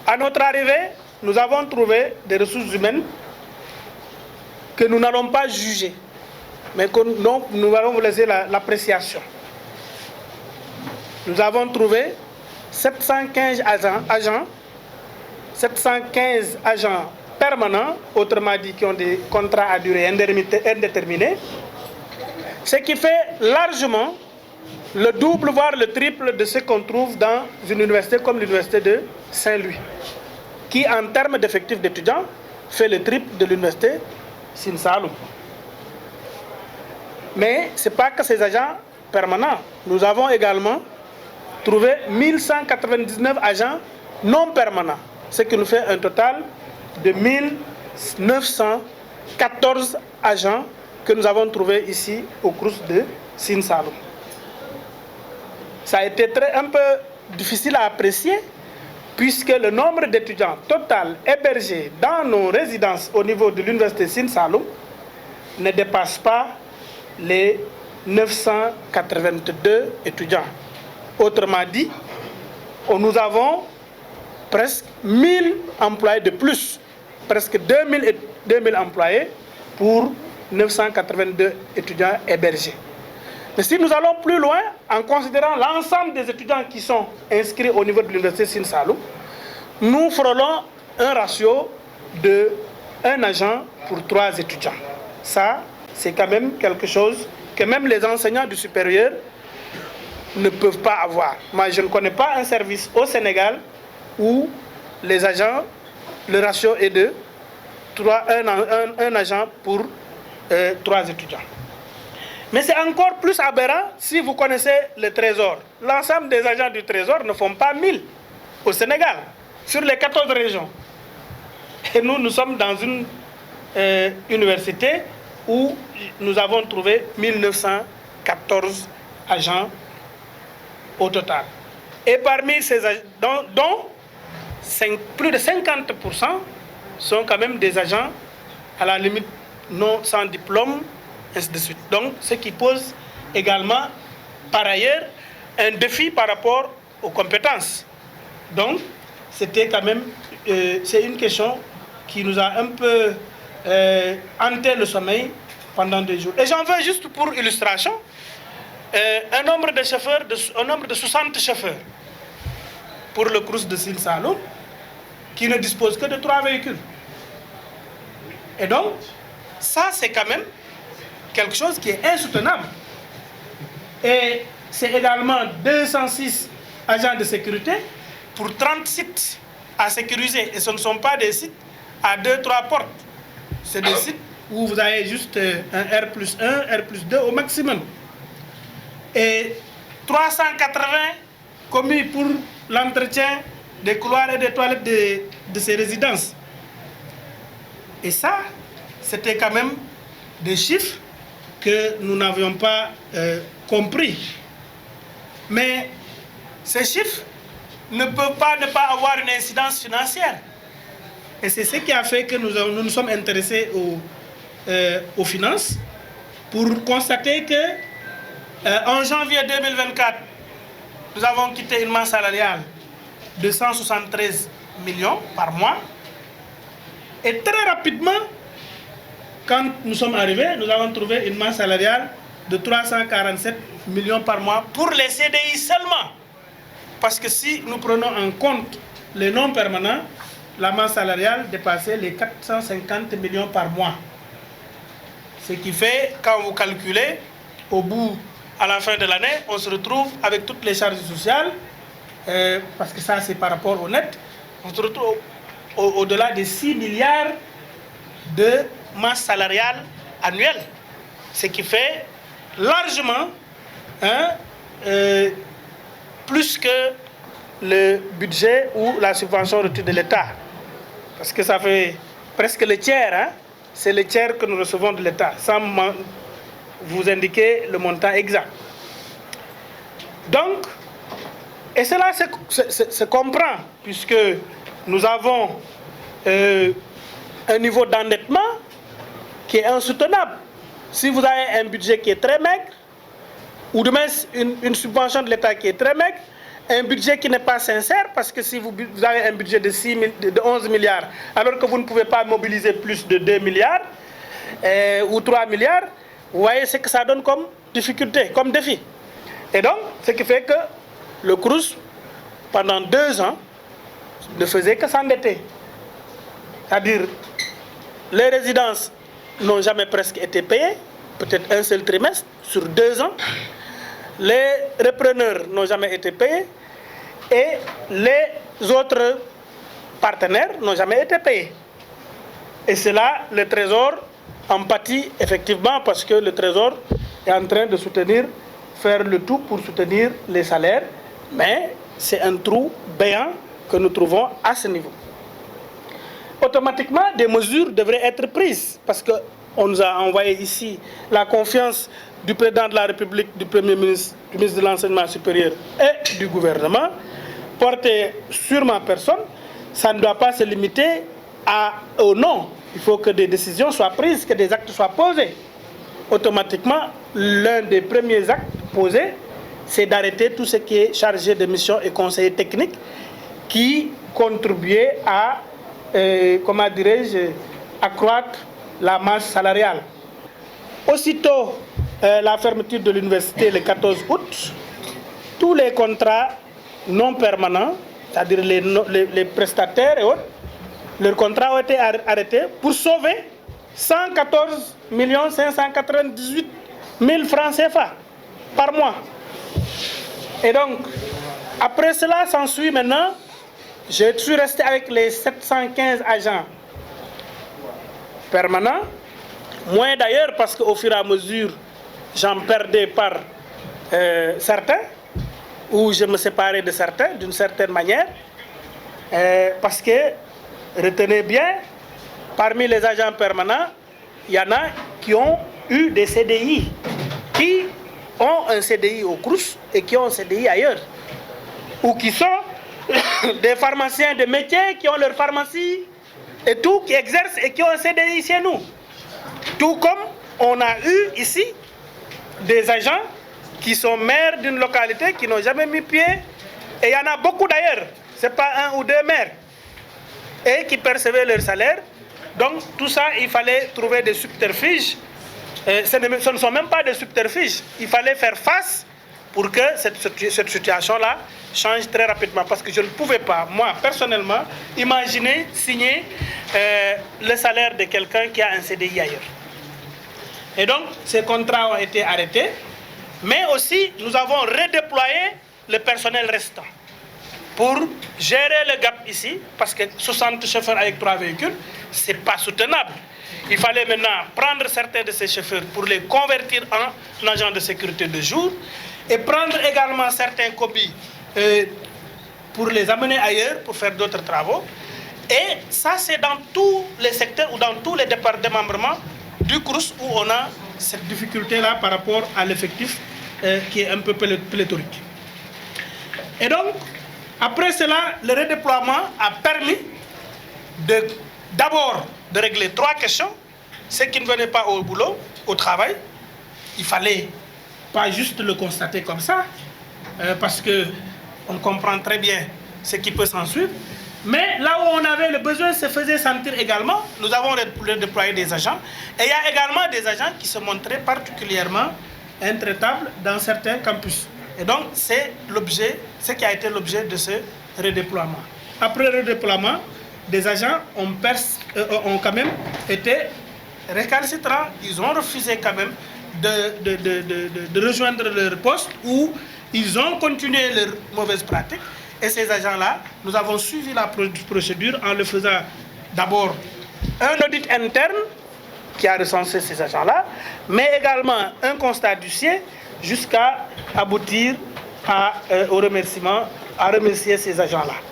À notre arrivée, nous avons trouvé des ressources humaines que nous n'allons pas juger, mais que nous allons vous laisser l'appréciation. Nous avons trouvé 715 agents permanents, autrement dit qui ont des contrats à durée indéterminée, ce qui fait largement le double, voire le triple de ce qu'on trouve dans une université comme l'université de Saint-Louis, qui en termes d'effectifs d'étudiants fait le triple de l'université Sine Saloum. Mais ce n'est pas que ces agents permanents. Nous avons également trouvé 1199 agents non permanents, ce qui nous fait un total de 1914 agents que nous avons trouvés ici au CROUS de Sine Saloum. Ça a été un peu difficile à apprécier puisque le nombre d'étudiants total hébergés dans nos résidences au niveau de l'université Sine Saloum ne dépasse pas les 982 étudiants. Autrement dit, nous avons presque 1000 employés de plus, presque 2000 employés pour 982 étudiants hébergés. Mais si nous allons plus loin, en considérant l'ensemble des étudiants qui sont inscrits au niveau de l'université Sine Saloum, nous frôlons un ratio de 1 agent pour 3 étudiants. Ça, c'est quand même quelque chose que même les enseignants du supérieur ne peuvent pas avoir. Moi, je ne connais pas un service au Sénégal où les agents, le ratio est de 1 agent pour 3 étudiants. Mais c'est encore plus aberrant si vous connaissez le Trésor. L'ensemble des agents du Trésor ne font pas 1000 au Sénégal, sur les 14 régions. Et nous sommes dans une université où nous avons trouvé 1914 agents au total. Et parmi ces agents, dont plus de 50% sont quand même des agents, à la limite, non sans diplôme, ainsi de suite. Donc, ce qui pose également, par ailleurs, un défi par rapport aux compétences. Donc, c'était quand même, c'est une question qui nous a un peu hanté le sommeil pendant 2 jours. Et j'en veux juste pour illustration, un nombre de 60 chauffeurs pour le CROUS de Sine Saloum, qui ne dispose que de 3 véhicules. Et donc, ça, c'est quand même quelque chose qui est insoutenable. Et c'est également 206 agents de sécurité pour 30 sites à sécuriser. Et ce ne sont pas des sites à 2-3 portes. C'est des sites où vous avez juste un R+1, R+2 au maximum. Et 380 commis pour l'entretien des couloirs et des toilettes de ces résidences. Et ça, c'était quand même des chiffres que nous n'avions pas compris. Mais ces chiffres ne peuvent pas ne pas avoir une incidence financière. Et c'est ce qui a fait que nous nous sommes intéressés aux finances pour constater que en janvier 2024, nous avons quitté une masse salariale de 173 millions par mois. Et très rapidement, quand nous sommes arrivés, nous avons trouvé une masse salariale de 347 millions par mois pour les CDI seulement. Parce que si nous prenons en compte les non permanents, la masse salariale dépassait les 450 millions par mois. Ce qui fait, quand vous calculez, à la fin de l'année, on se retrouve avec toutes les charges sociales, parce que ça c'est par rapport au net, on se retrouve au-delà de 6 milliards de masse salariale annuelle. Ce qui fait largement plus que le budget ou la subvention reçue de l'État. Parce que ça fait presque le tiers, hein? C'est le tiers que nous recevons de l'État, sans vous indiquer le montant exact. Donc, et cela se comprend, puisque nous avons un niveau d'endettement qui est insoutenable. Si vous avez un budget qui est très maigre, ou demain une subvention de l'État qui est très maigre, un budget qui n'est pas sincère, parce que si vous avez un budget de 11 milliards, alors que vous ne pouvez pas mobiliser plus de 2 milliards ou 3 milliards, vous voyez ce que ça donne comme difficulté, comme défi. Et donc, ce qui fait que le Crous, pendant 2 ans, ne faisait que s'endetter. C'est-à-dire, les résidences n'ont jamais presque été payées, peut-être un seul trimestre sur 2 ans. Les repreneurs n'ont jamais été payés et les autres partenaires n'ont jamais été payés. Et c'est là le Trésor en pâtit effectivement, parce que le Trésor est en train de faire le tout pour soutenir les salaires, mais c'est un trou béant que nous trouvons à ce niveau. Automatiquement, des mesures devraient être prises, parce qu'on nous a envoyé ici la confiance du président de la République, du Premier ministre, du ministre de l'Enseignement supérieur et du gouvernement, portée sur ma personne. Ça ne doit pas se limiter au non. Il faut que des décisions soient prises, que des actes soient posés. Automatiquement, l'un des premiers actes posés, c'est d'arrêter tout ce qui est chargé de mission et conseiller technique qui contribuait à, comment dirais-je, accroître la masse salariale. Aussitôt la fermeture de l'université le 14 août, tous les contrats non permanents, c'est-à-dire les prestataires et autres, leurs contrats ont été arrêtés pour sauver 114 598 000 francs CFA par mois. Et donc, après cela, s'ensuit maintenant, je suis resté avec les 715 agents permanents, moins d'ailleurs parce qu'au fur et à mesure, j'en perdais par certains, ou je me séparais de certains d'une certaine manière, parce que, retenez bien, parmi les agents permanents, il y en a qui ont eu des CDI, qui ont un CDI au Crous et qui ont un CDI ailleurs, ou qui sont des pharmaciens de métier qui ont leur pharmacie et tout, qui exercent et qui ont un CDI chez nous. Tout comme on a eu ici des agents qui sont maires d'une localité qui n'ont jamais mis pied, et il y en a beaucoup d'ailleurs, ce n'est pas 1 ou 2 maires, et qui percevaient leur salaire. Donc tout ça, il fallait trouver des subterfuges. Ce ne sont même pas des subterfuges, il fallait faire face pour que cette situation-là change très rapidement, parce que je ne pouvais pas, moi personnellement, imaginer signer le salaire de quelqu'un qui a un CDI ailleurs. Et donc, ces contrats ont été arrêtés, mais aussi, nous avons redéployé le personnel restant pour gérer le gap ici, parce que 60 chauffeurs avec 3 véhicules, ce n'est pas soutenable. Il fallait maintenant prendre certains de ces chauffeurs pour les convertir en agents de sécurité de jour, et prendre également certains copies pour les amener ailleurs, pour faire d'autres travaux. Et ça, c'est dans tous les secteurs ou dans tous les départements du Crous où on a cette difficulté-là par rapport à l'effectif qui est un peu pléthorique. Et donc, après cela, le redéploiement a permis d'abord de régler 3 questions. Ceux qui ne venaient pas au boulot, au travail, il fallait pas juste le constater comme ça, parce qu'on comprend très bien ce qui peut s'en suivre. Mais là où on avait le besoin se faisait sentir également. Nous avons redéployé des agents. Et il y a également des agents qui se montraient particulièrement intraitables dans certains campus. Et donc, c'est ce qui a été l'objet de ce redéploiement. Après le redéploiement, des agents ont quand même été récalcitrants. Ils ont refusé quand même de rejoindre leur poste, ou ils ont continué leurs mauvaises pratiques. Et ces agents-là, nous avons suivi la procédure en le faisant d'abord un audit interne qui a recensé ces agents-là, mais également un constat d'huissier jusqu'à aboutir au remerciement à remercier ces agents-là.